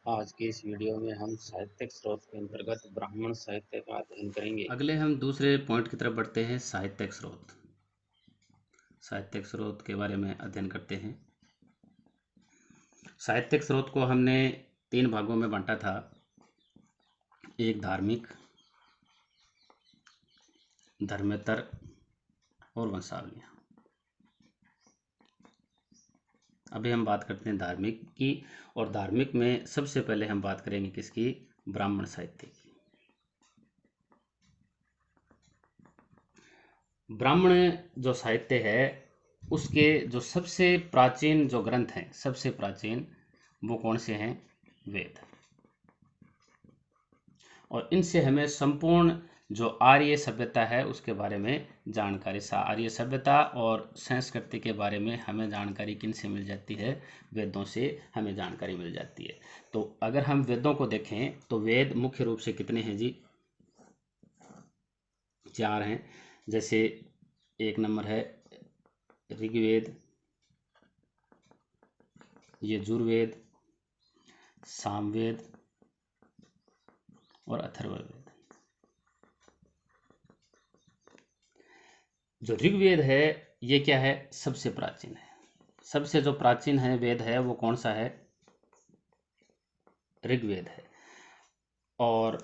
आज की इस वीडियो में हम साहित्यिक स्रोत के अंतर्गत ब्राह्मण साहित्य का अध्ययन करेंगे। अगले हम दूसरे पॉइंट की तरफ बढ़ते हैं। साहित्यिक स्रोत। साहित्यिक स्रोत के बारे में अध्ययन करते हैं। साहित्यिक स्रोत को हमने 3 भागों में बांटा था। एक धार्मिक, धर्मेतर और वंशावलियाँ। अभी हम बात करते हैं धार्मिक की, और धार्मिक में सबसे पहले हम बात करेंगे किसकी? ब्राह्मण साहित्य की। ब्राह्मण जो साहित्य है उसके जो सबसे प्राचीन जो ग्रंथ हैं, सबसे प्राचीन वो कौन से हैं? वेद। और इनसे हमें संपूर्ण जो आर्य सभ्यता है उसके बारे में जानकारी, आर्य सभ्यता और संस्कृति के बारे में हमें जानकारी किन से मिल जाती है? वेदों से हमें जानकारी मिल जाती है। तो अगर हम वेदों को देखें तो वेद मुख्य रूप से कितने हैं जी? 4 हैं। जैसे एक नंबर है ऋग्वेद, यजुर्वेद, सामवेद और अथर्ववेद। जो ऋग्वेद है ये क्या है? सबसे प्राचीन है। सबसे जो प्राचीन है वेद है वो कौन सा है? ऋग्वेद है। और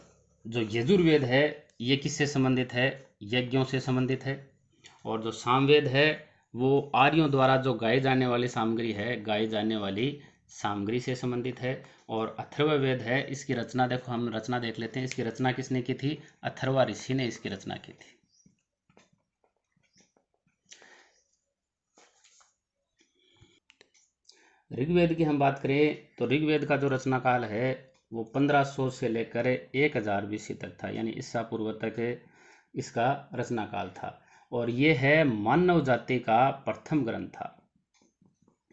जो यजुर्वेद है ये किससे संबंधित है? यज्ञों से संबंधित है। और जो सामवेद है वो आर्यों द्वारा जो गाई जाने वाली सामग्री है, गाई जाने वाली सामग्री से संबंधित है। और अथर्ववेद है, इसकी रचना देखो, हम रचना देख लेते हैं। इसकी रचना किसने की थी? अथर्वा ऋषि ने इसकी रचना की थी। ऋग्वेद की हम बात करें तो ऋग्वेद का जो रचना काल है वो 1500 से लेकर 1000 BC तक था, यानी ईसा पूर्व तक इसका रचना काल था। और ये है मानव जाति का प्रथम ग्रंथ था।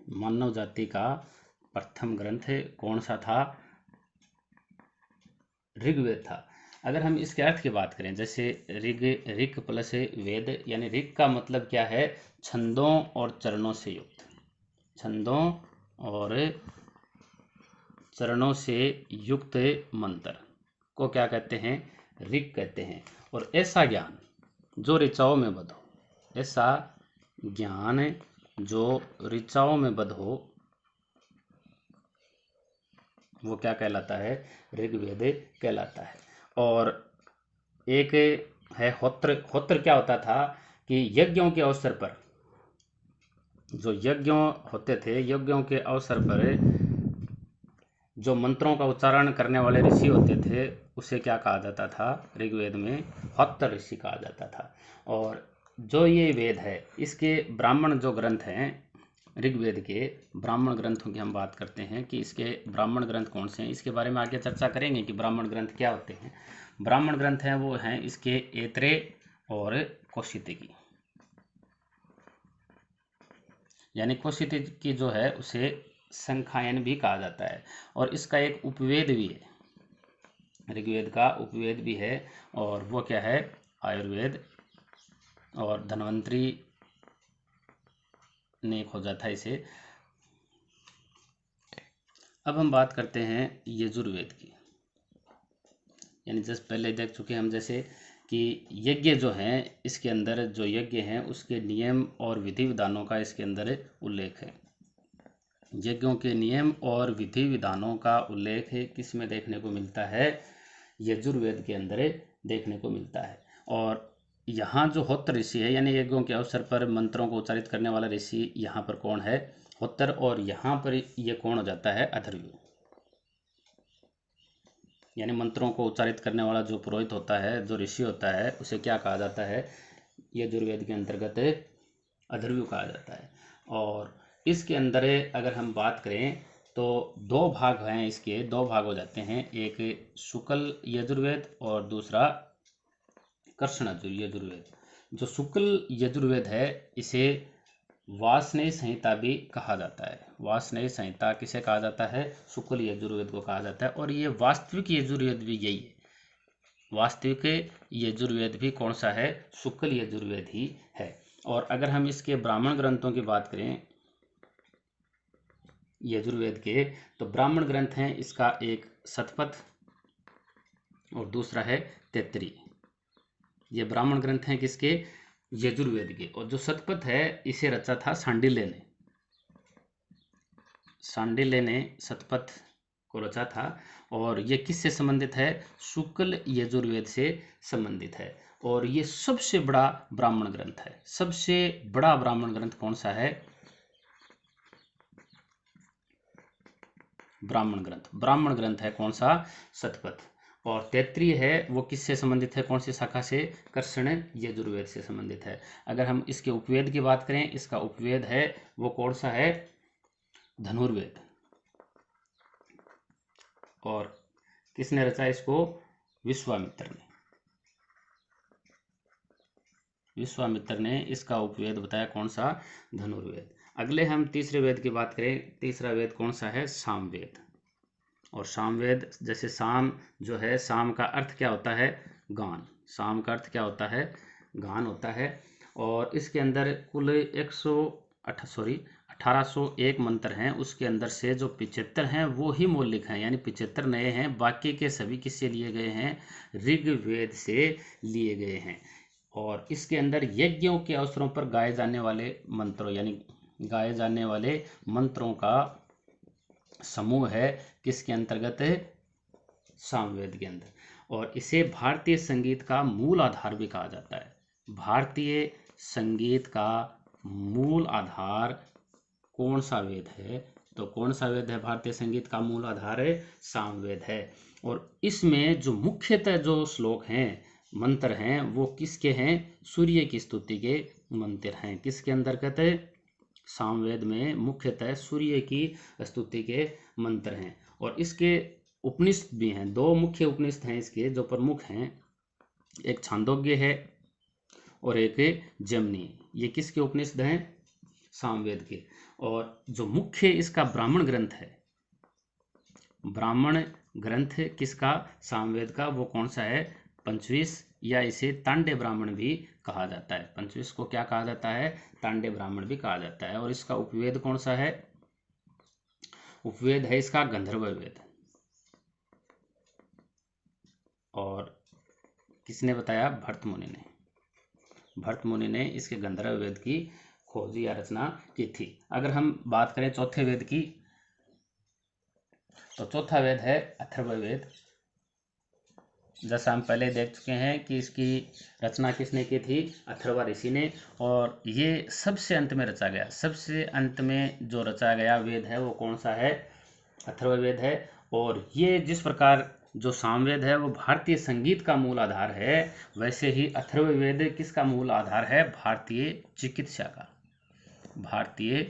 मानव जाति का प्रथम ग्रंथ कौन सा था? ऋग्वेद था। अगर हम इसके अर्थ की बात करें, जैसे ऋग, ऋग प्लस वेद, यानी ऋग का मतलब क्या है? छंदों और चरणों से युक्त। छंदों और चरणों से युक्त मंत्र को क्या कहते हैं? ऋग कहते हैं। और ऐसा ज्ञान जो ऋचाओं में बध हो, ऐसा ज्ञान जो ऋचाओं में बध हो, वो क्या कहलाता है? ऋग्वेद कहलाता है। और एक है होत्र। होत्र क्या होता था कि यज्ञों के अवसर पर, जो यज्ञों होते थे, यज्ञों के अवसर पर जो मंत्रों का उच्चारण करने वाले ऋषि होते थे उसे क्या कहा जाता था? ऋग्वेद में होत्र ऋषि कहा जाता था। और जो ये वेद है इसके ब्राह्मण जो ग्रंथ हैं, ऋग्वेद के ब्राह्मण ग्रंथों की हम बात करते हैं कि इसके ब्राह्मण ग्रंथ कौन से हैं। इसके बारे में आगे चर्चा करेंगे कि ब्राह्मण ग्रंथ क्या होते हैं। ब्राह्मण ग्रंथ हैं वो हैं इसके ऐत्रेय और कौशिकी। यानी कौशिकी जो है उसे संखायन भी कहा जाता है। और इसका एक उपवेद भी है, ऋग्वेद का उपवेद भी है, और वो क्या है? आयुर्वेद। और धन्वंतरी ने खोजा था इसे। अब हम बात करते हैं यजुर्वेद की। यानी जैसे पहले देख चुके हम, जैसे कि यज्ञ जो हैं इसके अंदर, जो यज्ञ हैं उसके नियम और विधि विधानों का इसके अंदर उल्लेख है। यज्ञों के नियम और विधि विधानों का उल्लेख किस में देखने को मिलता है? यजुर्वेद के अंदर देखने को मिलता है। और यहाँ जो होत्र ऋषि है, यानी यज्ञों के अवसर पर मंत्रों को उच्चारित करने वाला ऋषि यहाँ पर कौन है? होत्र। और यहाँ पर ये कौन हो जाता है? अथर्वु। यानी मंत्रों को उच्चारित करने वाला जो पुरोहित होता है, जो ऋषि होता है, उसे क्या कहा जाता है? यजुर्वेद के अंतर्गत अथर्वु कहा जाता है। और इसके अंदर अगर हम बात करें तो 2 भाग हैं, इसके 2 भाग हो जाते हैं। एक शुक्ल यजुर्वेद और दूसरा कृष्ण यजुर्वेद। जो शुक्ल यजुर्वेद है इसे वार्ष्णेय संहिता भी कहा जाता है। वार्ष्णेय संहिता किसे कहा जाता है? शुक्ल यजुर्वेद को कहा जाता है। और ये वास्तविक यजुर्वेद भी यही है। वास्तविक यजुर्वेद भी कौन सा है? शुक्ल यजुर्वेद ही है। और अगर हम इसके ब्राह्मण ग्रंथों की बात करें यजुर्वेद के, तो ब्राह्मण ग्रंथ हैं इसका एक शतपथ और दूसरा है तैत्तिरीय। ये ब्राह्मण ग्रंथ हैं किसके? यजुर्वेद के। और जो शतपथ है इसे रचा था शांडिल्य ने। शांडिल्य ने शतपथ को रचा था और ये किससे संबंधित है? शुक्ल यजुर्वेद से संबंधित है। और ये सबसे बड़ा ब्राह्मण ग्रंथ है। सबसे बड़ा ब्राह्मण ग्रंथ कौन सा है? ब्राह्मण ग्रंथ है कौन सा? शतपथ। और तैत्तिरीय है वो किससे संबंधित है? कौन सी शाखा से? कृष्ण यजुर्वेद से संबंधित है। अगर हम इसके उपवेद की बात करें, इसका उपवेद है वो कौन सा है? धनुर्वेद। और किसने रचा इसको? विश्वामित्र ने। विश्वामित्र ने इसका उपवेद बताया कौन सा? धनुर्वेद। अगले हम तीसरे वेद की बात करें, तीसरा वेद कौन सा है? सामवेद। और सामवेद, जैसे साम जो है, साम का अर्थ क्या होता है? गान। साम का अर्थ क्या होता है? गान होता है। और इसके अंदर कुल 1801 मंत्र हैं। उसके अंदर से जो 75 हैं वो ही मौलिक हैं, यानी 75 नए हैं। बाकी के सभी किससे लिए गए हैं? ऋग्वेद से लिए गए हैं। और इसके अंदर यज्ञों के अवसरों पर गाए जाने वाले मंत्रों, यानी गाए जाने वाले मंत्रों का समूह है किसके अंतर्गत? सामवेद के अंदर। और इसे भारतीय संगीत का मूल आधार भी कहा जाता है। भारतीय संगीत का मूल आधार कौन सा वेद है? तो कौन सा वेद है भारतीय संगीत का मूल आधार? है सामवेद है। और इसमें जो मुख्यतः जो श्लोक हैं, मंत्र हैं, वो किसके हैं? सूर्य की स्तुति के मंत्र हैं। किसके अंतर्गत है? सामवेद में मुख्यतः सूर्य की स्तुति के मंत्र हैं। और इसके उपनिषद भी हैं। दो मुख्य उपनिषद हैं इसके जो प्रमुख हैं, एक छांदोग्य है और एक जमनी। ये किसके उपनिषद हैं? सामवेद के। और जो मुख्य इसका ब्राह्मण ग्रंथ है, ब्राह्मण ग्रंथ किसका? सामवेद का। वो कौन सा है? पंचविश, या इसे तांडे ब्राह्मण भी कहा जाता है। पंचविश को क्या कहा जाता है? तांडे ब्राह्मण भी कहा जाता है। और इसका उपवेद कौन सा है? उपवेद है इसका गंधर्व वेद। और किसने बताया? भरत मुनि ने। भरत मुनि ने इसके गंधर्व वेद की खोज या रचना की थी। अगर हम बात करें चौथे वेद की, तो चौथा वेद है अथर्ववेद। जैसा हम पहले देख चुके हैं कि इसकी रचना किसने की थी? अथर्व ऋषि ने। और ये सबसे अंत में रचा गया। सबसे अंत में जो रचा गया वेद है वो कौन सा है? अथर्ववेद है। और ये जिस प्रकार जो सामवेद है वो भारतीय संगीत का मूल आधार है, वैसे ही अथर्ववेद किसका मूल आधार है? भारतीय चिकित्सा का। भारतीय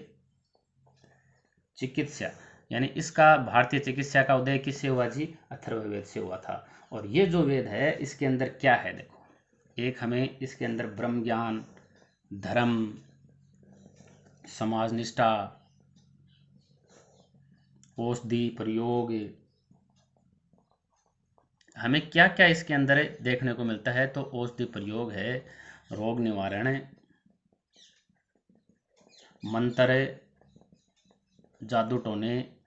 चिकित्सा, यानी इसका भारतीय चिकित्सा का उदय किससे हुआ जी? अथर्ववेद से हुआ था। और ये जो वेद है इसके अंदर क्या है? देखो, एक हमें इसके अंदर ब्रह्म ज्ञान, धर्म, समाज निष्ठा, औषधि प्रयोग, हमें क्या क्या इसके अंदर देखने को मिलता है? तो औषधि प्रयोग है, रोग निवारण, मंत्र, जादू टोने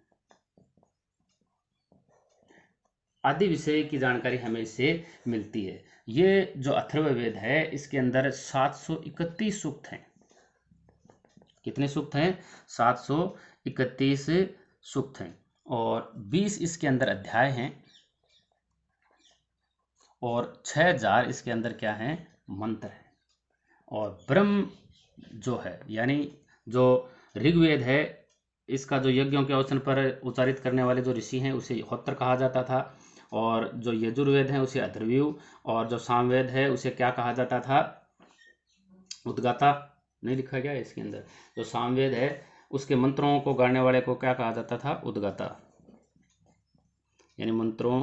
आदि विषय की जानकारी हमें इससे मिलती है। ये जो अथर्ववेद है इसके अंदर 731 सूक्त हैं। कितने सूक्त हैं? 731 सूक्त हैं। और 20 इसके अंदर अध्याय हैं। और 6000 इसके अंदर क्या हैं? मंत्र हैं। और ब्रह्म जो है, यानी जो ऋग्वेद है, इसका जो यज्ञों के अवसर पर उच्चारित करने वाले जो ऋषि हैं उसे होत्र कहा जाता था। और जो यजुर्वेद है उसे अथर्वयु, और जो सामवेद है उसे क्या कहा जाता था? उद्गाता। नहीं लिखा गया इसके अंदर। जो सामवेद है उसके मंत्रों को गाने वाले को क्या कहा जाता था? उद्गाता। यानी मंत्रों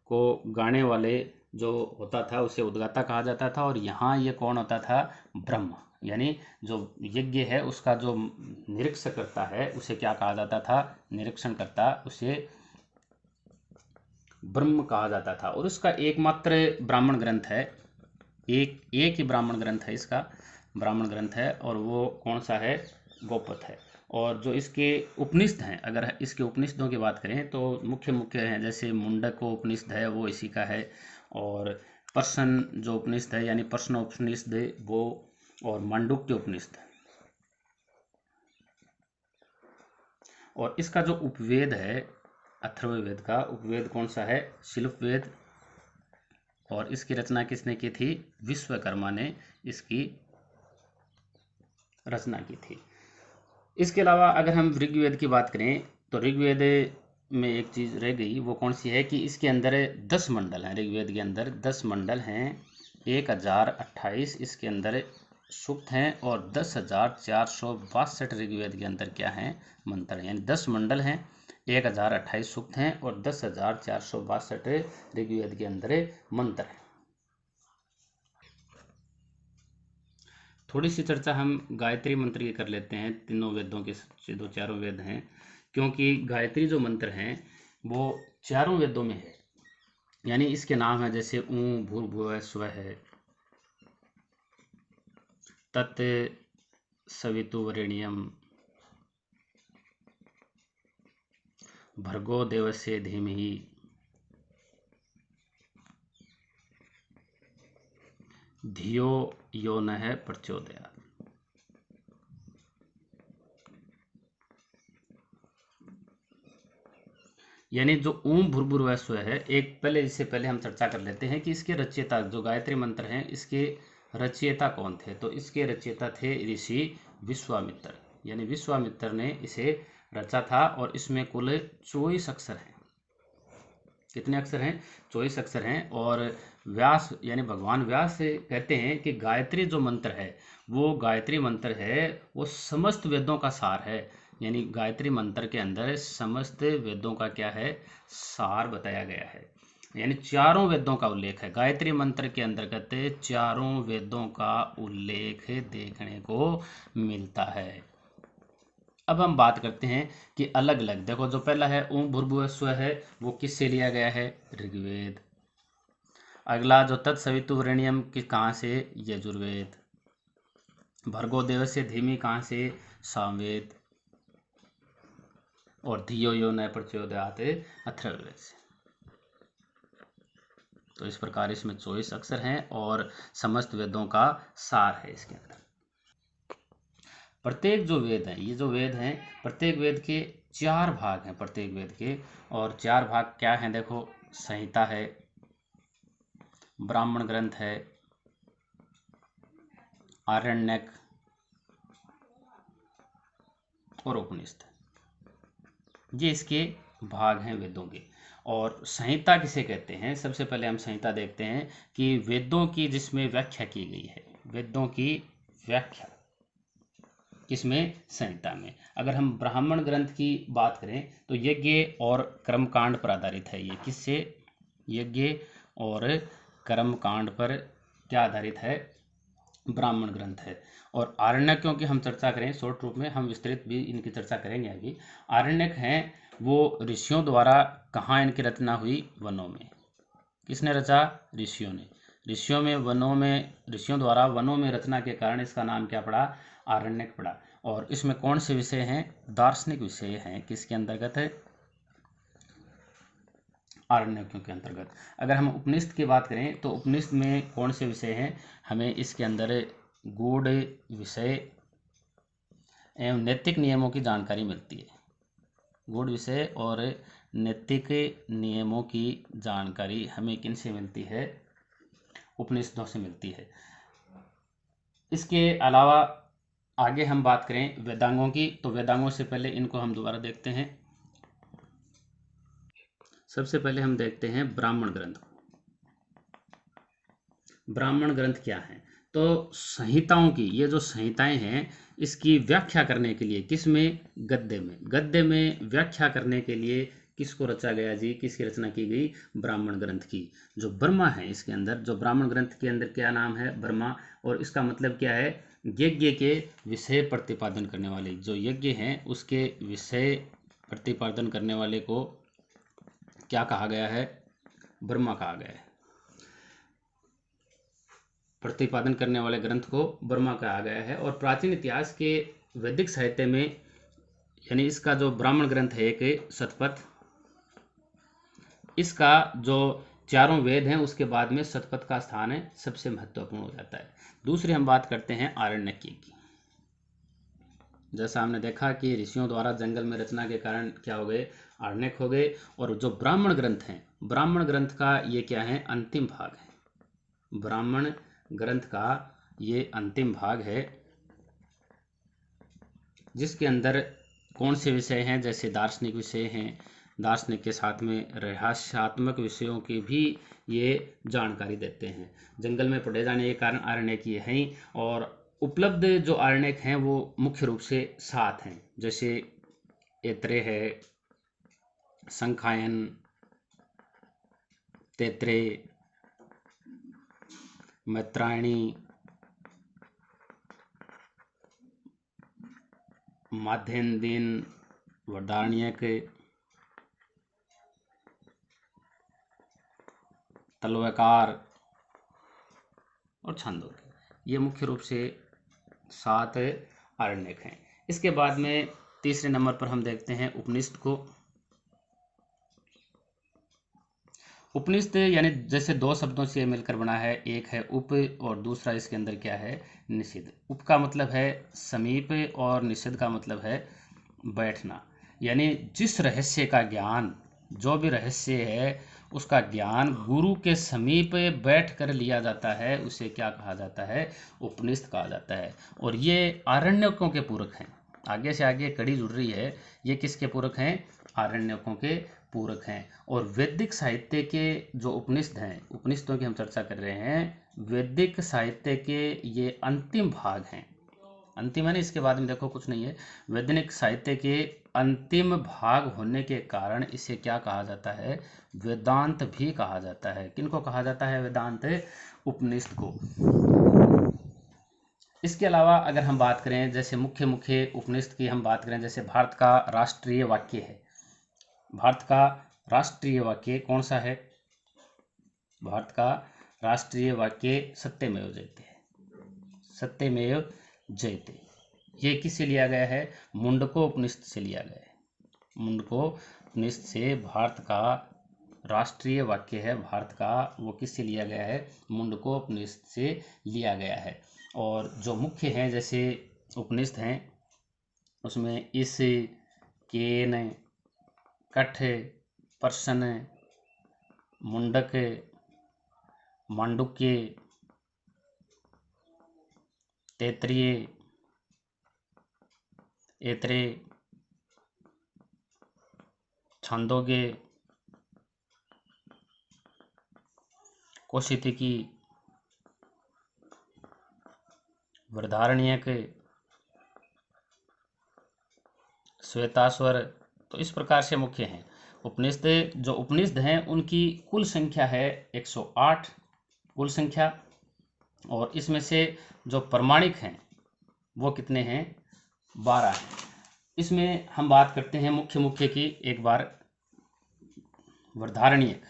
को गाने वाले जो होता था उसे उद्गाता कहा जाता था। और यहाँ ये कौन होता था? ब्रह्म, यानी जो यज्ञ है उसका जो निरीक्षण करता है उसे क्या कहा जाता था? निरीक्षण करता, उसे ब्रह्म कहा जाता था। और उसका एकमात्र ब्राह्मण ग्रंथ है, एक ही ब्राह्मण ग्रंथ है इसका, ब्राह्मण ग्रंथ है। और वो कौन सा है? गोपथ है। और जो इसके उपनिषद हैं, अगर इसके उपनिषदों की बात करें तो मुख्य मुख्य हैं, जैसे मुंडको उपनिषद है वो इसी का है, और पर्सन जो उपनिषद है यानी प्रश्नोपनिषद वो, और मांडुक्य उपनिषद। और इसका जो उपवेद है अथर्ववेद का उपवेद कौन सा है? शिल्पवेद। और इसकी रचना किसने की थी? विश्वकर्मा ने इसकी रचना की थी। इसके अलावा अगर हम ऋग्वेद की बात करें तो ऋग्वेद में एक चीज़ रह गई, वो कौन सी है कि इसके अंदर 10 मंडल हैं। ऋग्वेद के अंदर 10 मंडल हैं, 1028 इसके अंदर सूक्त हैं, और 10,462 ऋग्वेद के अंदर क्या हैं? मंत्र हैं। यानी 10 मंडल हैं, 1028 सूक्त हैं, और 10,462 ऋग्वेद के अंदर मंत्र हैं। थोड़ी सी चर्चा हम गायत्री मंत्र की कर लेते हैं। तीनों वेदों के जो चारों वेद हैं, क्योंकि गायत्री जो मंत्र हैं वो चारों वेदों में है। यानी इसके नाम है जैसे ऊँ भूर्भुवः स्वः है, तत् सवितुर्वरेण्यम, भर्गो देवस्य धीमहि, धियो यो नः प्रचोदयात्। यानी जो ओम भूर्भुवः स्वः है, एक पहले इससे पहले हम चर्चा कर लेते हैं कि इसके रचयिता जो गायत्री मंत्र हैं इसके रचयिता कौन थे। तो इसके रचयिता थे ऋषि विश्वामित्र। यानी विश्वामित्र ने इसे रचा था, और इसमें कुल 24 अक्षर हैं। कितने अक्षर हैं? 24 अक्षर हैं। और व्यास यानी भगवान व्यास कहते हैं कि गायत्री जो मंत्र है वो गायत्री मंत्र है वो समस्त वेदों का सार है। यानी गायत्री मंत्र के अंदर समस्त वेदों का क्या है? सार बताया गया है। यानी चारों वेदों का उल्लेख है गायत्री मंत्र के अंतर्गत, चारों वेदों का उल्लेख देखने को मिलता है। अब हम बात करते हैं कि अलग अलग, देखो जो पहला है ओम भूर्भुवः स्वः है वो किससे लिया गया है? ऋग्वेद। अगला जो तत्सवितुर्वरेण्यम कि कहाँ से? यजुर्वेद। भर्गो देवस्य धीमी कहाँ से? सामवेद। और धियो यो न प्रचोदयात् अथर्ववेद से। तो इस प्रकार इसमें 24 अक्षर हैं और समस्त वेदों का सार है इसके अंदर। प्रत्येक जो वेद हैं, ये जो वेद हैं प्रत्येक वेद के 4 भाग हैं प्रत्येक वेद के। और 4 भाग क्या हैं? देखो, संहिता है, ब्राह्मण ग्रंथ है, आरण्यक और उपनिषद। ये इसके भाग हैं वेदों के। और संहिता किसे कहते हैं? सबसे पहले हम संहिता देखते हैं कि वेदों की जिसमें व्याख्या की गई है। वेदों की व्याख्या किसमें? संहिता में। अगर हम ब्राह्मण ग्रंथ की बात करें तो यज्ञ और कर्मकांड पर आधारित है। ये किससे? यज्ञ और कर्मकांड पर क्या आधारित है? ब्राह्मण ग्रंथ है। और आरण्यकों की हम चर्चा करें शॉर्ट रूप में, हम विस्तृत भी इनकी चर्चा करेंगे अभी। आरण्यक हैं वो ऋषियों द्वारा कहाँ इनकी रचना हुई? वनों में। किसने रचा? ऋषियों ने। ऋषियों द्वारा वनों में रचना के कारण इसका नाम क्या पड़ा? आरण्यक पड़ा। और इसमें कौन से विषय हैं? दार्शनिक विषय हैं। किसके अंतर्गत है? आरण्यकों के अंतर्गत। अगर हम उपनिषद की बात करें तो उपनिषद में कौन से विषय हैं? हमें इसके अंदर गूढ़ विषय एवं नैतिक नियमों की जानकारी मिलती है। गूढ़ विषय और नैतिक नियमों की जानकारी हमें किन से मिलती है? उपनिषदों से मिलती है। इसके अलावा आगे हम बात करें वेदांगों की, तो वेदांगों से पहले इनको हम दोबारा देखते हैं। सबसे पहले हम देखते हैं ब्राह्मण ग्रंथ। ब्राह्मण ग्रंथ क्या है? तो संहिताओं की, ये जो संहिताएं हैं इसकी व्याख्या करने के लिए किसमें? गद्य में। गद्य में व्याख्या करने के लिए किसको रचा गया जी? किसकी रचना की गई? ब्राह्मण ग्रंथ की। जो ब्रह्मा है इसके अंदर, जो ब्राह्मण ग्रंथ के अंदर क्या नाम है? ब्रह्मा। और इसका मतलब क्या है? यज्ञ के विषय प्रतिपादन करने वाले, जो यज्ञ हैं उसके विषय प्रतिपादन करने वाले को क्या कहा गया है? ब्रह्मा कहा गया है। प्रतिपादन करने वाले ग्रंथ को ब्रह्मा कहा गया है। और प्राचीन इतिहास के वैदिक साहित्य में यानी इसका जो ब्राह्मण ग्रंथ है एक शतपथ, इसका जो चारों वेद हैं उसके बाद में शतपथ का स्थान है सबसे महत्वपूर्ण हो जाता है। दूसरी हम बात करते हैं आरण्यकी की। जैसा हमने देखा कि ऋषियों द्वारा जंगल में रचना के कारण क्या हो गए, आरण्यक हो गए। और जो ब्राह्मण ग्रंथ हैं, ब्राह्मण ग्रंथ का ये क्या है, अंतिम भाग है। ब्राह्मण ग्रंथ का ये अंतिम भाग है, जिसके अंदर कौन से विषय हैं, जैसे दार्शनिक विषय हैं, दार्शनिक के साथ में रहस्यात्मक विषयों की भी ये जानकारी देते हैं। जंगल में पढ़े जाने के कारण आरण्यक ये हैं। और उपलब्ध जो आरण्यक हैं वो मुख्य रूप से 7 हैं, जैसे ऐत्रेय है, संखायन, तैत्रेय, मैत्रायणी, माध्यन्दिन, वृहदारण्यक, तलवकार और छांदोग्य। ये मुख्य रूप से 7 आरण्यक हैं। इसके बाद में तीसरे नंबर पर हम देखते हैं उपनिषद को। उपनिषद यानी जैसे 2 शब्दों से मिलकर बना है, एक है उप और दूसरा इसके अंदर क्या है, निषिद्ध। उप का मतलब है समीप और निषिद्ध का मतलब है बैठना। यानी जिस रहस्य का ज्ञान, जो भी रहस्य है उसका ज्ञान गुरु के समीप बैठ कर लिया जाता है, उसे क्या कहा जाता है, उपनिषद कहा जाता है। और ये आरण्यकों के पूरक हैं। आगे से आगे कड़ी जुड़ रही है, ये किसके पूरक हैं, आरण्यकों के पूरक हैं। और वैदिक साहित्य के जो उपनिषद हैं, उपनिषदों की हम चर्चा कर रहे हैं, वैदिक साहित्य के ये अंतिम भाग हैं। अंतिम है ना, इसके बाद में देखो कुछ नहीं है। वैदिक साहित्य के अंतिम भाग होने के कारण इसे क्या कहा जाता है, वेदांत भी कहा जाता है। किनको कहा जाता है वेदांत, उपनिषद को। इसके अलावा अगर हम बात करें, जैसे मुख्य मुख्य उपनिषद की हम बात करें, जैसे भारत का राष्ट्रीय वाक्य है। भारत का राष्ट्रीय वाक्य कौन सा है, भारत का राष्ट्रीय वाक्य सत्यमेव जयते है। सत्यमेव जयते, ये किससे लिया गया है, मुंडको उपनिषद से लिया गया है। मुंडको उपनिषद से भारत का राष्ट्रीय वाक्य है, भारत का, वो किससे लिया गया है, मुंडको उपनिषद से लिया गया है। और जो मुख्य हैं जैसे उपनिषद हैं, उसमें इस, केन, कठ, प्रश्न, मुंडक, मांडुक्य, तैत्तिरीय, ऐत्रेय, छांदोग्य, कौशितकी, वृहदारण्यक, श्वेताश्वर। तो इस प्रकार से मुख्य हैं उपनिषद। जो उपनिषद हैं उनकी कुल संख्या है 108 कुल संख्या। और इसमें से जो प्रमाणिक हैं वो कितने हैं, 12 हैं। इसमें हम बात करते हैं मुख्य मुख्य की। एक बार वृहदारण्यक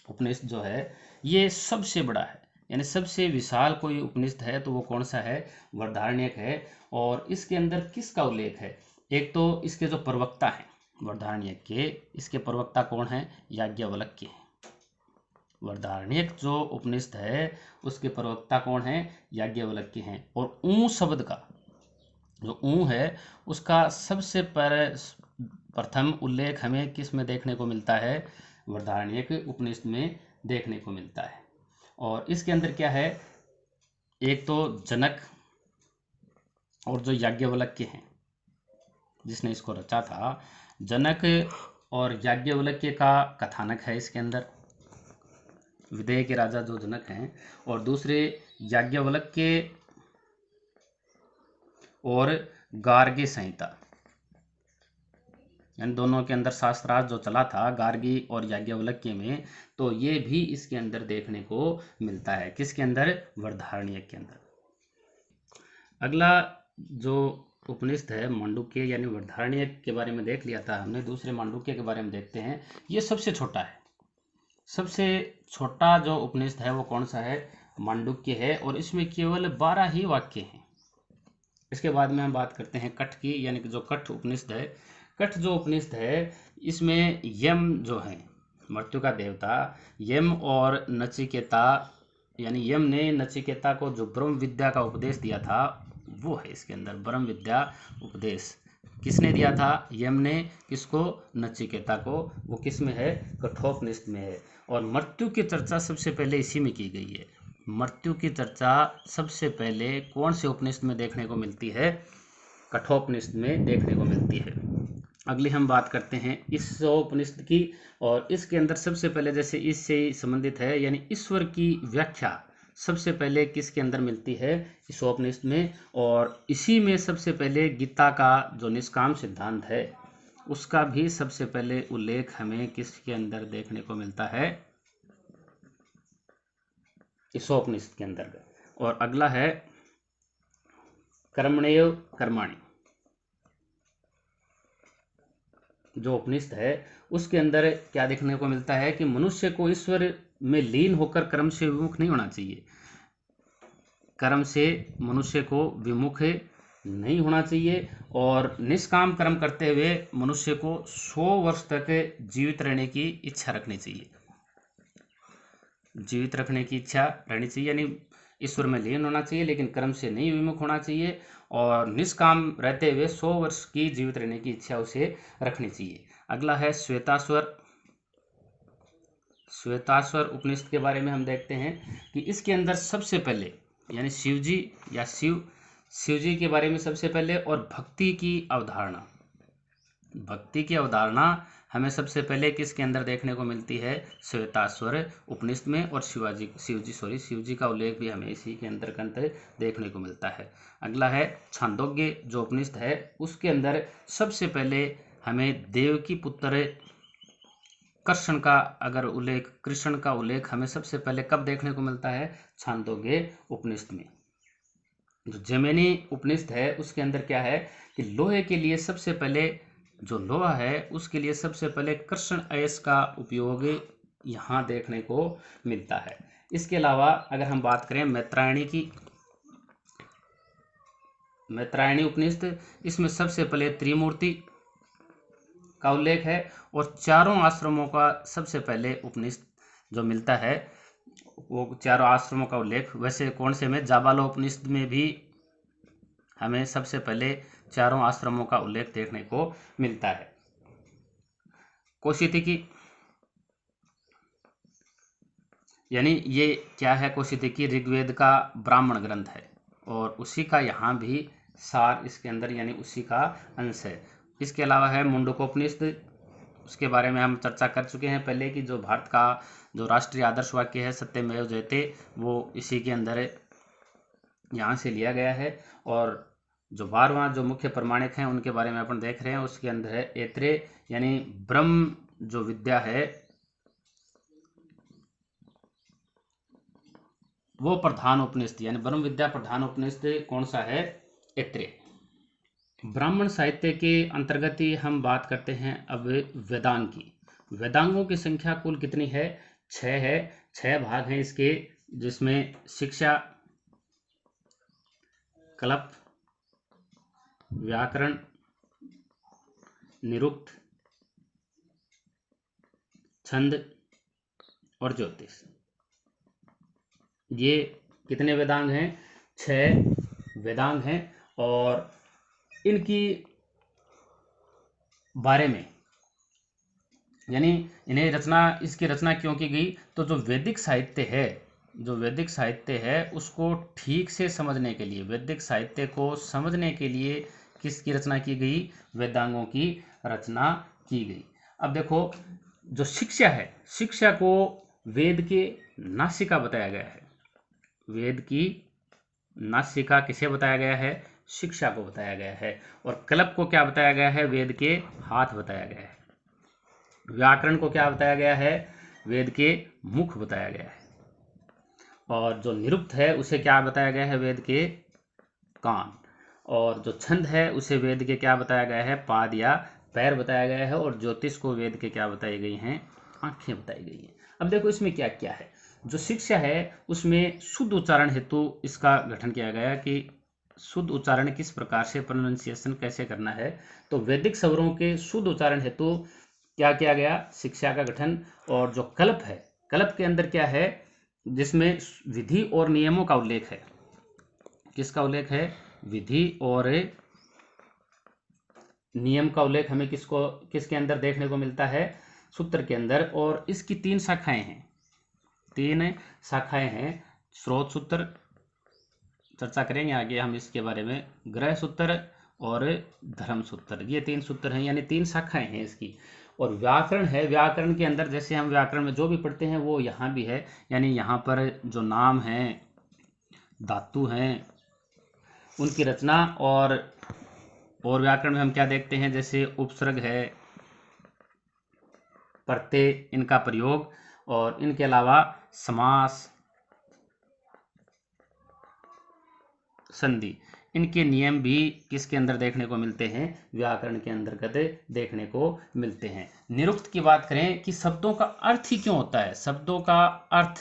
उपनिषद जो है ये सबसे बड़ा है, यानी सबसे विशाल कोई उपनिषद है तो वो कौन सा है, वृहदारण्यक है। और इसके अंदर किसका उल्लेख है, एक तो इसके जो प्रवक्ता हैं वृहदारण्यक के, इसके प्रवक्ता कौन है, याज्ञवल्क्य हैं। वृहदारण्यक जो उपनिषद है उसके प्रवक्ता कौन है, याज्ञवल्क्य हैं। और ऊ शब्द का जो ऊ है उसका सबसे प्रथम उल्लेख हमें किस में देखने को मिलता है, वृहदारण्यक उपनिषद में देखने को मिलता है। और इसके अंदर क्या है, एक तो जनक और जो याज्ञवल्क्य हैं जिसने इसको रचा था, जनक और याज्ञवल्क्य का कथानक है इसके अंदर, विदेह के राजा जो जनक हैं, और दूसरे याज्ञवल्क्य और गार्गी संहिता, यानी दोनों के अंदर शास्त्रार्थ जो चला था गार्गी और याज्ञवल्क्य में, तो ये भी इसके अंदर देखने को मिलता है। किसके अंदर, वृहदारण्यक के अंदर। अगला जो उपनिषद है मांडुक्य यानी वृहदारण्यक के बारे में देख लिया था हमने, दूसरे मांडुक्य के बारे में देखते हैं। ये सबसे छोटा है, सबसे छोटा जो उपनिषद है वो कौन सा है, मांडुक्य है। और इसमें केवल 12 ही वाक्य हैं, इसके बाद में हम बात करते हैं कठ की, यानी कि जो कठ उपनिषद है। कठ जो उपनिषद है, इसमें यम जो है मृत्यु का देवता, यम और नचिकेता, यानी यम ने नचिकेता को जो ब्रह्म विद्या का उपदेश दिया था वो है इसके अंदर। ब्रह्म विद्या उपदेश किसने दिया था? यम ने। किसको? नचिकेता को। वो किस में है? कठोपनिषद में है। और मृत्यु की चर्चा सबसे पहले इसी में की गई है। मृत्यु की चर्चा सबसे पहले कौन से उपनिषद में देखने को मिलती है? कठोपनिषद में देखने को मिलती है। अगली हम बात करते हैं इस उपनिषद की, और इसके अंदर सबसे पहले, जैसे इससे संबंधित है, यानी ईश्वर की व्याख्या सबसे पहले किसके अंदर मिलती है? इस उपनिषद में। और इसी में सबसे पहले गीता का जो निष्काम सिद्धांत है उसका भी सबसे पहले उल्लेख हमें किसके अंदर देखने को मिलता है? इस उपनिषद के अंतर्गत। और अगला है कर्मण्येव कर्माणि, जो उपनिषद है उसके अंदर क्या देखने को मिलता है कि मनुष्य को ईश्वर में लीन होकर कर्म से विमुख नहीं होना चाहिए। कर्म से मनुष्य को विमुख नहीं होना चाहिए, और निष्काम कर्म करते हुए मनुष्य को 100 वर्ष तक जीवित रहने की इच्छा रखनी चाहिए। जीवित रखने की इच्छा रहनी चाहिए, यानी ईश्वर में लीन होना चाहिए लेकिन कर्म से नहीं विमुख होना चाहिए, और निष्काम रहते हुए 100 वर्ष की जीवित रहने की इच्छा उसे रखनी चाहिए। अगला है श्वेताश्वर। श्वेताश्वर उपनिषद के बारे में हम देखते हैं कि इसके अंदर सबसे पहले, यानी शिव जी या शिव जी के बारे में सबसे पहले, और भक्ति की अवधारणा, भक्ति की अवधारणा हमें सबसे पहले किसके अंदर देखने को मिलती है? श्वेताश्वर उपनिषद में। और शिव जी का उल्लेख भी हमें इसी के अंतर्गत देखने को मिलता है। अगला है छांदोग्य जो उपनिषद है, उसके अंदर सबसे पहले हमें देव की पुत्र कृष्ण का उल्लेख हमें सबसे पहले कब देखने को मिलता है? छांदोग्य उपनिषद में। जो जैमिनी उपनिषद है उसके अंदर क्या है कि लोहे के लिए सबसे पहले, जो लोहा है उसके लिए सबसे पहले कृष्ण अयस का उपयोग यहाँ देखने को मिलता है। इसके अलावा अगर हम बात करें मैत्रायणी की, मैत्रायणी उपनिषद, इसमें सबसे पहले त्रिमूर्ति का उल्लेख है, और चारों आश्रमों का सबसे पहले उपनिषद जो मिलता है वो चारों आश्रमों का उल्लेख, वैसे कौन से में? जाबालोपनिषद में भी हमें सबसे पहले चारों आश्रमों का उल्लेख देखने को मिलता है। कौशितिकी, यानी ये क्या है? कौशितिकी ऋग्वेद का ब्राह्मण ग्रंथ है, और उसी का यहाँ भी सार इसके अंदर, यानी उसी का अंश है। इसके अलावा है मुंडकोपनिषद, उसके बारे में हम चर्चा कर चुके हैं पहले कि जो भारत का जो राष्ट्रीय आदर्श वाक्य है सत्यमेव जयते, वो इसी के अंदर यहाँ से लिया गया है। और जो 12वां जो मुख्य प्रमाणिक हैं उनके बारे में अपन देख रहे हैं, उसके अंदर है ऐत्रेय, यानी ब्रह्म जो विद्या है वो प्रधान उपनिषद, यानी ब्रह्म विद्या प्रधान उपनिषद कौन सा है? ऐत्रेय। ब्राह्मण साहित्य के अंतर्गत ही हम बात करते हैं अब वेदांग की। वेदांगों की संख्या कुल कितनी है? 6 है। 6 भाग हैं इसके, जिसमें शिक्षा, कल्प, व्याकरण, निरुक्त, छंद और ज्योतिष। ये कितने वेदांग हैं? 6 वेदांग हैं। और इनकी बारे में, यानी इन्हें इसकी रचना क्यों की गई? तो जो वैदिक साहित्य है उसको ठीक से समझने के लिए, वैदिक साहित्य को समझने के लिए किसकी रचना की गई? वेदांगों की रचना की गई। अब देखो, जो शिक्षा है, शिक्षा को वेद के नासिका बताया गया है। वेद की नासिका किसे बताया गया है? शिक्षा को बताया गया है। और कल्प को क्या बताया गया है? वेद के हाथ बताया गया है। व्याकरण को क्या बताया गया है? वेद के मुख बताया गया है। और जो निरुक्त है उसे क्या बताया गया है? वेद के कान। और जो छंद है उसे वेद के क्या बताया गया है? पाद या पैर बताया गया है। और ज्योतिष को वेद के क्या बताई गई हैं? आंखें बताई गई हैं। अब देखो इसमें क्या क्या है। जो शिक्षा है उसमें शुद्ध उच्चारण हेतु इसका गठन किया गया कि शुद्ध उच्चारण किस प्रकार से, प्रोनाउंसिएशन कैसे करना है। तो वैदिक स्वरों के शुद्ध उच्चारण हेतु क्या किया गया, शिक्षा का गठन। और जो कल्प है, कल्प के अंदर क्या है, जिसमें विधि और नियमों का उल्लेख है। किसका उल्लेख है, विधि और नियम का उल्लेख हमें किसके अंदर देखने को मिलता है, सूत्र के अंदर। और इसकी 3 शाखाएं हैं, 3 शाखाएं हैं। स्रोत सूत्र चर्चा करेंगे आगे हम इसके बारे में, ग्रह सूत्र और धर्म सूत्र, ये 3 सूत्र हैं, यानी 3 शाखाएं हैं इसकी। और व्याकरण है, व्याकरण के अंदर जैसे हम व्याकरण में जो भी पढ़ते हैं वो यहाँ भी है, यानी यहाँ पर जो नाम हैं, धातु हैं, उनकी रचना। और व्याकरण में हम क्या देखते हैं, जैसे उपसर्ग है, प्रत्यय, इनका प्रयोग, और इनके अलावा समास, संधि, इनके नियम भी किसके अंदर देखने को मिलते हैं, व्याकरण के अंतर्गत देखने को मिलते हैं। निरुक्त की बात करें कि शब्दों का अर्थ ही क्यों होता है, शब्दों का अर्थ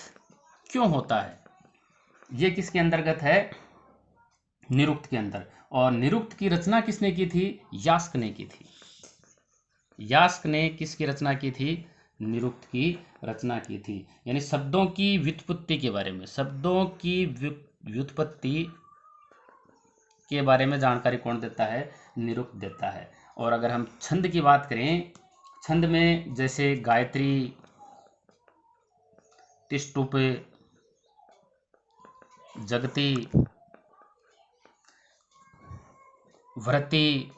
क्यों होता है, ये किसके अंतर्गत है, निरुक्त के अंदर। और निरुक्त की रचना किसने की थी, यास्क ने की थी। यास्क ने किसकी रचना की थी, निरुक्त की रचना की थी। यानी शब्दों की व्युत्पत्ति के बारे में, शब्दों की व्युत्पत्ति के बारे में जानकारी कौन देता है, निरुक्त देता है। और अगर हम छंद की बात करें, छंद में जैसे गायत्री, तिष्टुप, जगती, व्रति,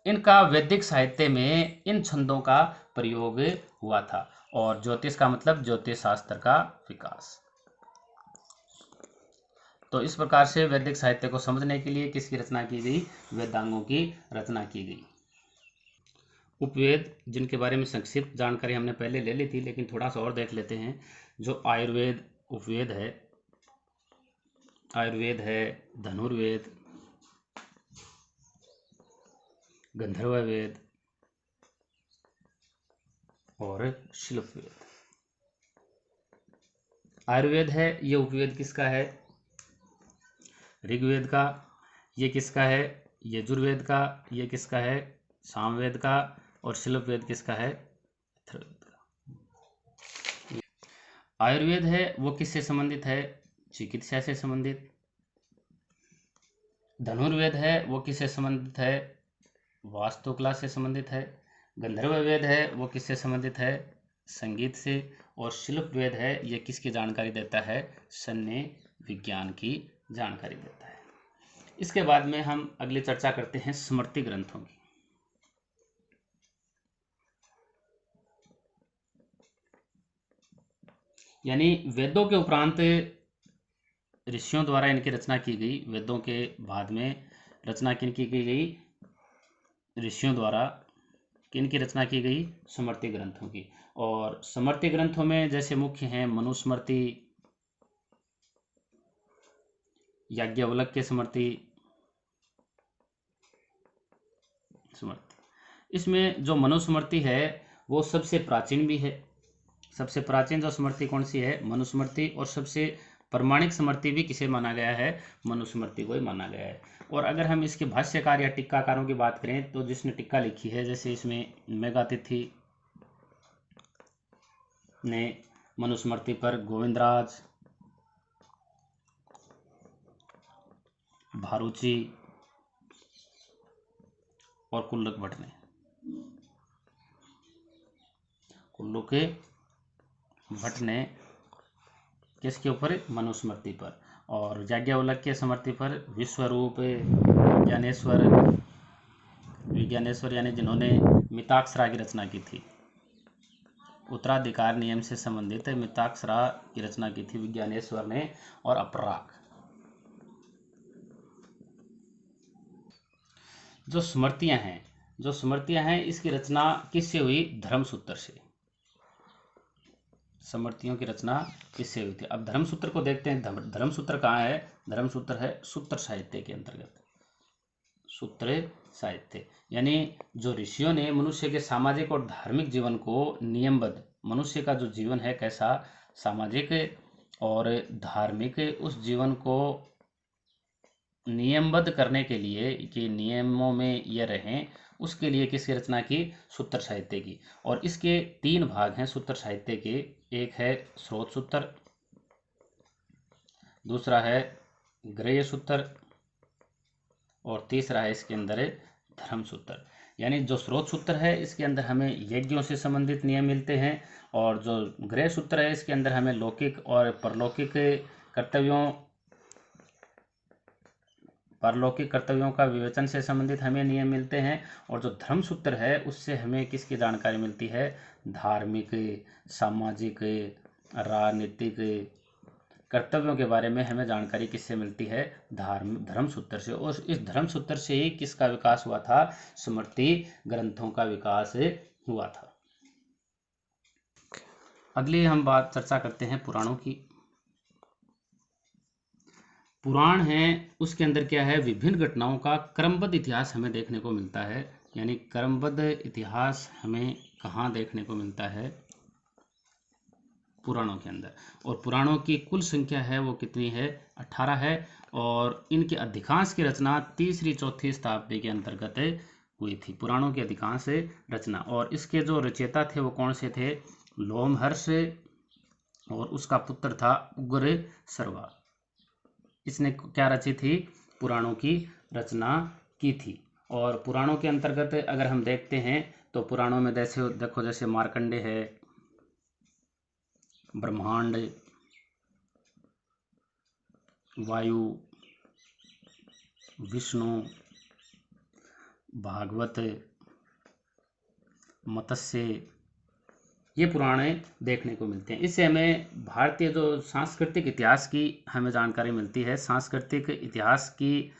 इनका वैदिक साहित्य में इन छंदों का प्रयोग हुआ था। और ज्योतिष का मतलब ज्योतिष शास्त्र का विकास। तो इस प्रकार से वैदिक साहित्य को समझने के लिए किसकी रचना की गई, वेदांगों की रचना की गई। उपवेद, जिनके बारे में संक्षिप्त जानकारी हमने पहले ले ली थी, लेकिन थोड़ा सा और देख लेते हैं। जो आयुर्वेद उपवेद है, आयुर्वेद है, धनुर्वेद, गंधर्व वेद और शिल्पवेद। आयुर्वेद है, ये उपवेद किसका है, ऋग्वेद का। ये किसका है, यजुर्वेद का। ये किसका है, सामवेद का। और शिल्पवेद किसका है, अथर्ववेद का। आयुर्वेद है वो किससे संबंधित है, चिकित्सा से संबंधित। धनुर्वेद है वो किससे संबंधित है, वास्तुकला से संबंधित है। गंधर्व वेद है वो किससे संबंधित है, संगीत से। और शिल्प वेद है, ये किसकी जानकारी देता है, सैन्य विज्ञान की जानकारी देता है। इसके बाद में हम अगली चर्चा करते हैं स्मृति ग्रंथों की। यानी वेदों के उपरांत ऋषियों द्वारा इनकी रचना की गई। वेदों के बाद में रचना किनकी की गई, ऋषियों द्वारा। किनकी रचना की गई, स्मृति ग्रंथों की। और स्मृति ग्रंथों में जैसे मुख्य हैं मनुस्मृति, याज्ञवल्क्य स्मृति, इसमें जो मनुस्मृति है वो सबसे प्राचीन भी है। सबसे प्राचीन जो स्मृति कौन सी है, मनुस्मृति। और सबसे प्रमाणिक स्मृति भी किसे माना गया है, मनुस्मृति को ही माना गया है। और अगर हम इसके भाष्यकार या टिक्काकारों की बात करें, तो जिसने टिक्का लिखी है, जैसे इसमें मेघातिथि ने मनुस्मृति पर, गोविंदराज, भारूची और कुल्लुक भट्ट ने, कुल्लुक भट्ट ने किसके ऊपर, मनुस्मृति पर। और याज्ञवल्क्य स्मृति पर विश्वरूप, विज्ञानेश्वर यानी जिन्होंने मिताक्षरा की रचना की थी, उत्तराधिकार नियम से संबंधित मिताक्षरा की रचना की थी विज्ञानेश्वर ने। और अपराग। जो स्मृतियां हैं इसकी रचना किससे हुई, धर्मसूत्र से। स्मृतियों की रचना किससे हुई थी। अब धर्मसूत्र को देखते हैं। धर्मसूत्र कहाँ है, धर्मसूत्र है सूत्र साहित्य के अंतर्गत। सूत्र साहित्य यानी जो ऋषियों ने मनुष्य के सामाजिक और धार्मिक जीवन को नियमबद्ध, मनुष्य का जो जीवन है कैसा, सामाजिक और धार्मिक, उस जीवन को नियमबद्ध करने के लिए कि नियमों में ये रहें, उसके लिए किसकी रचना की? सूत्र साहित्य की। और इसके 3 भाग हैं सूत्र साहित्य के। एक है स्रोत सूत्र, दूसरा है ग्रह्य सूत्र, और तीसरा है इसके अंदर है धर्म सूत्र। यानी जो स्रोत सूत्र है इसके अंदर हमें यज्ञों से संबंधित नियम मिलते हैं, और जो गृह सूत्र है इसके अंदर हमें लौकिक और परलौकिक कर्तव्यों का विवेचन से संबंधित हमें नियम मिलते हैं। और जो धर्म सूत्र है उससे हमें किसकी जानकारी मिलती है? धार्मिक, सामाजिक, राजनीतिक कर्तव्यों के बारे में हमें जानकारी किससे मिलती है? धर्म सूत्र से। और इस धर्म सूत्र से ही किसका विकास हुआ था? स्मृति ग्रंथों का विकास हुआ था। अगली हम बात चर्चा करते हैं पुराणों की। पुराण है उसके अंदर क्या है? विभिन्न घटनाओं का क्रमबद्ध इतिहास हमें देखने को मिलता है। यानी क्रमबद्ध इतिहास हमें कहाँ देखने को मिलता है? पुराणों के अंदर। और पुराणों की कुल संख्या है वो कितनी है? 18 है। और इनके अधिकांश की रचना 3री-4थी शताब्दी के अंतर्गत हुई थी। पुराणों की अधिकांश रचना, और इसके जो रचयिता थे वो कौन से थे? लोमहर्ष और उसका पुत्र था उग्र सर्वा। इसने क्या रची थी? पुराणों की रचना की थी। और पुराणों के अंतर्गत अगर हम देखते हैं तो पुराणों में जैसे देखो, जैसे मार्कंडे है, ब्रह्मांड, वायु, विष्णु, भागवत, मत्स्य, ये पुराणे देखने को मिलते हैं। इससे हमें भारतीय जो सांस्कृतिक इतिहास की हमें जानकारी मिलती है। सांस्कृतिक इतिहास की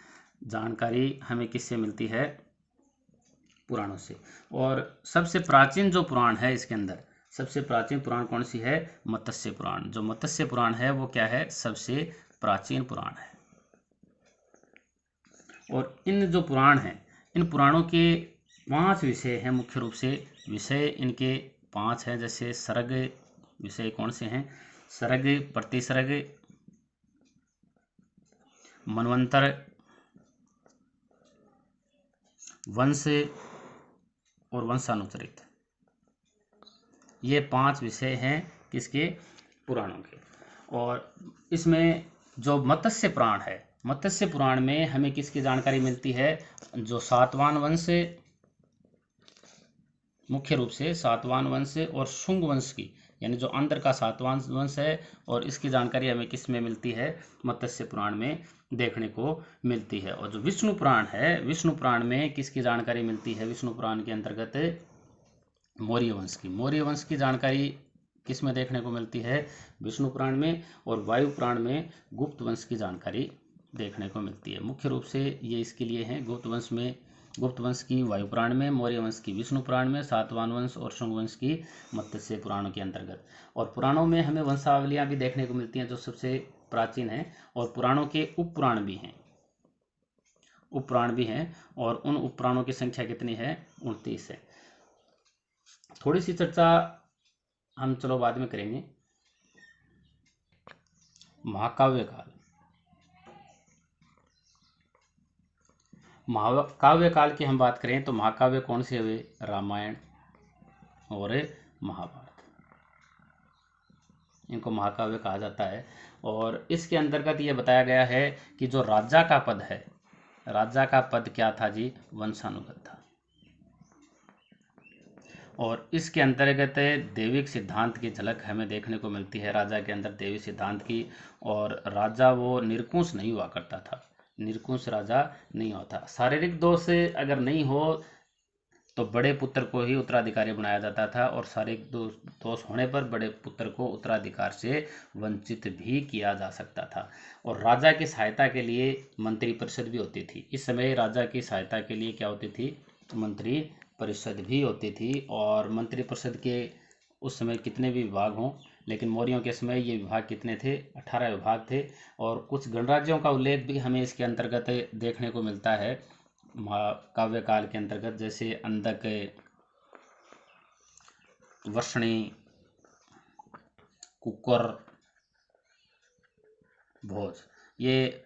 जानकारी हमें किससे मिलती है? पुराणों से। और सबसे प्राचीन जो पुराण है इसके अंदर, सबसे प्राचीन पुराण कौन सी है? मत्स्य पुराण। जो मत्स्य पुराण है वो क्या है? सबसे प्राचीन पुराण है। और इन जो पुराण हैं, इन पुराणों के 5 विषय हैं मुख्य रूप से। विषय इनके 5 हैं। जैसे सर्ग विषय कौन से हैं? सर्ग, प्रतिसर्ग, मनवंतर, वंश और वंशानुचरित। ये 5 विषय हैं किसके? पुराणों के। और इसमें जो मत्स्य पुराण है, मत्स्य पुराण में हमें किसकी जानकारी मिलती है? जो सातवाहन वंश, मुख्य रूप से सातवाहन वंश और शुंग वंश की, यानी जो अंदर का सातवाहन वंश है, और इसकी जानकारी हमें किस में मिलती है? मत्स्य पुराण में देखने को मिलती है। और जो विष्णु पुराण है, विष्णु पुराण में किसकी जानकारी मिलती है? विष्णु पुराण के अंतर्गत मौर्य वंश की। मौर्य वंश की जानकारी किस में देखने को मिलती है? विष्णु पुराण में। और वायु पुराण में गुप्त वंश की जानकारी देखने को मिलती है। मुख्य रूप से ये इसके लिए हैं, गुप्त वंश की वायु पुराण में, मौर्य वंश की विष्णु पुराण में, सातवाहन वंश और शुंग वंश की मत्स्य पुराणों के अंतर्गत। और पुराणों में हमें वंशावलियां भी देखने को मिलती हैं जो सबसे प्राचीन है। और पुराणों के उपपुराण भी हैं। और उन उपपुराणों की संख्या कितनी है? 29 है। थोड़ी सी चर्चा हम चलो बाद में करेंगे। महाकाव्य काल। महाकाव्य काल की हम बात करें तो महाकाव्य कौन से हुए? रामायण और महाभारत, इनको महाकाव्य कहा जाता है। और इसके अंतर्गत ये बताया गया है कि जो राजा का पद है, राजा का पद क्या था जी? वंशानुगत था। और इसके अंतर्गत दैविक सिद्धांत की झलक हमें देखने को मिलती है राजा के अंदर, दैविक सिद्धांत की। और राजा वो निरंकुश नहीं हुआ करता था, निरंकुश राजा नहीं होता। शारीरिक दोष अगर नहीं हो तो बड़े पुत्र को ही उत्तराधिकारी बनाया जाता था, और शारीरिक दोष होने पर बड़े पुत्र को उत्तराधिकार से वंचित भी किया जा सकता था। और राजा की सहायता के लिए मंत्री परिषद भी होती थी। इस समय राजा की सहायता के लिए क्या होती थी? मंत्री परिषद भी होती थी। और मंत्री परिषद के उस समय कितने भी विभाग हों, लेकिन मौर्यों के समय ये विभाग कितने थे? 18 विभाग थे। और कुछ गणराज्यों का उल्लेख भी हमें इसके अंतर्गत देखने को मिलता है काव्य काल के अंतर्गत। जैसे अंधक, वर्षणी, कुकर, भोज, ये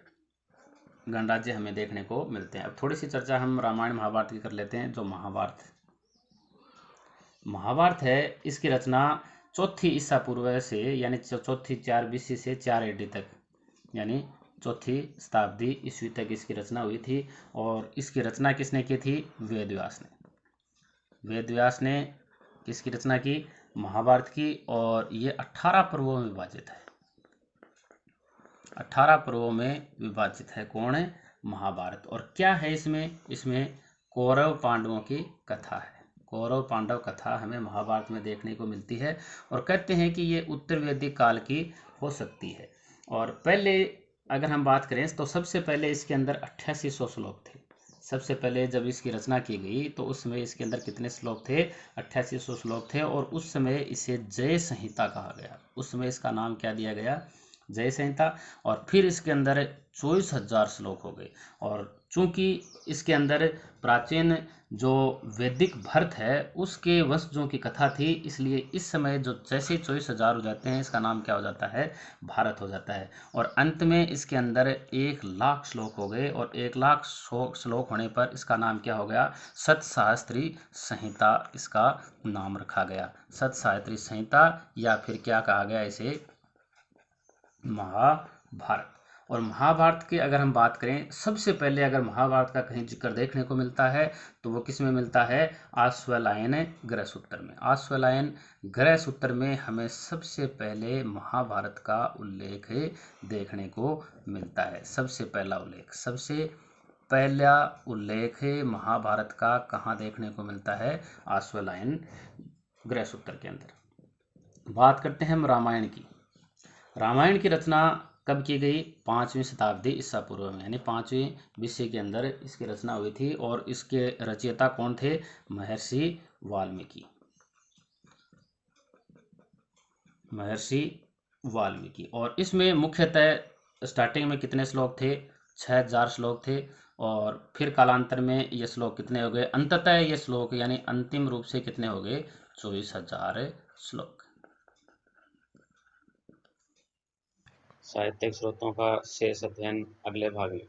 गणराज्य हमें देखने को मिलते हैं। अब थोड़ी सी चर्चा हम रामायण महाभारत की कर लेते हैं। जो महाभारत है, इसकी रचना चौथी ईसा पूर्व से यानी चौथी 4 BC से 4 AD तक, यानी चौथी शताब्दी ईस्वी तक इसकी रचना हुई थी। और इसकी रचना किसने की थी? वेदव्यास ने। वेदव्यास ने किसकी रचना की? महाभारत की। और ये 18 पर्वों में विभाजित है। 18 पर्वों में विभाजित है। कौन है? महाभारत। और क्या है इसमें? इसमें कौरव पांडवों की कथा है। कौरव पांडव कथा हमें महाभारत में देखने को मिलती है। और कहते हैं कि ये उत्तर वैदिक काल की हो सकती है। और पहले अगर हम बात करें तो सबसे पहले इसके अंदर 8800 श्लोक थे। सबसे पहले जब इसकी रचना की गई तो उस समय इसके अंदर कितने श्लोक थे? 8800 श्लोक थे। और उस समय इसे जय संहिता कहा गया। उस समय इसका नाम क्या दिया गया? जय संहिता। और फिर इसके अंदर 24,000 श्लोक हो गए। और चूंकि इसके अंदर प्राचीन जो वैदिक भरत है उसके वंशजों की कथा थी, इसलिए इस समय जो जैसे 24,000 हो जाते हैं इसका नाम क्या हो जाता है? भारत हो जाता है। और अंत में इसके अंदर 1,00,000 श्लोक हो गए। और 1,00,000 श्लोक होने पर इसका नाम क्या हो गया? सतसाहस्त्री संहिता इसका नाम रखा गया। सतसाहस्त्री संहिता, या फिर क्या कहा गया इसे? महाभारत। और महाभारत की अगर हम बात करें, सबसे पहले अगर महाभारत का कहीं जिक्र देखने को मिलता है तो वो किस में मिलता है? आश्वलायन ग्रह सूत्र में। आश्वलायन ग्रह सूत्र में हमें सबसे पहले महाभारत का उल्लेख देखने को मिलता है। सबसे पहला उल्लेख महाभारत का कहाँ देखने को मिलता है? आश्वलायन ग्रह सूत्र के अंदर। बात करते हैं हम रामायण की। रामायण की रचना कब की गई? 5वीं शताब्दी ईसा पूर्व में, यानी 5वीं BC के अंदर इसकी रचना हुई थी। और इसके रचयिता कौन थे? महर्षि वाल्मीकि। महर्षि वाल्मीकि। और इसमें मुख्यतः स्टार्टिंग में कितने श्लोक थे? 6,000 श्लोक थे। और फिर कालांतर में ये श्लोक कितने हो गए? अंततः ये श्लोक यानी अंतिम रूप से कितने हो गए? 24,000 श्लोक। साहित्यिक स्रोतों का शेष अध्ययन अगले भाग में।